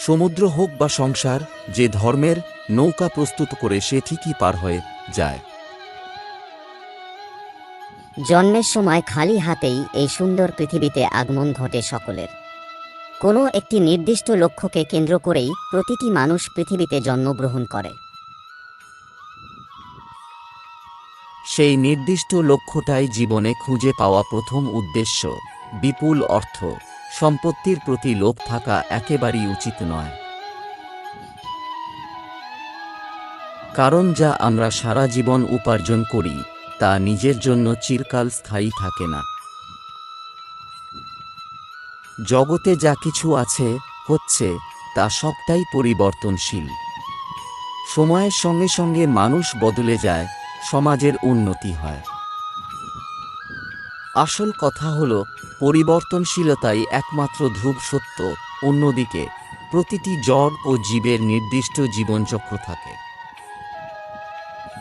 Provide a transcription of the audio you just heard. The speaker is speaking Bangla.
সমুদ্র হোক বা সংসার, যে ধর্মের নৌকা প্রস্তুত করে সে ঠিকই পার হয়ে যায়। জন্মের সময় খালি হাতেই এই সুন্দর পৃথিবীতে আগমন ঘটে সকলের। কোনো একটি নির্দিষ্ট লক্ষ্যকে কেন্দ্র করেই প্রতিটি মানুষ পৃথিবীতে জন্মগ্রহণ করে। সেই নির্দিষ্ট লক্ষ্যটাই জীবনে খুঁজে পাওয়া প্রথম উদ্দেশ্য। বিপুল অর্থ সম্পত্তির প্রতি লোভ থাকা একেবারেই উচিত নয়, কারণ যা আমরা সারা জীবন উপার্জন করি তা নিজের জন্য চিরকাল স্থায়ী থাকে না। জগতে যা কিছু আছে, হচ্ছে, তা সবটাই পরিবর্তনশীল। সময়ের সঙ্গে সঙ্গে মানুষ বদলে যায়, সমাজের উন্নতি হয়। আসল কথা হলো, পরিবর্তনশীলতাই একমাত্র ধ্রুব সত্য। অন্যদিকে প্রতিটি জড় ও জীবের নির্দিষ্ট জীবনচক্র থাকে।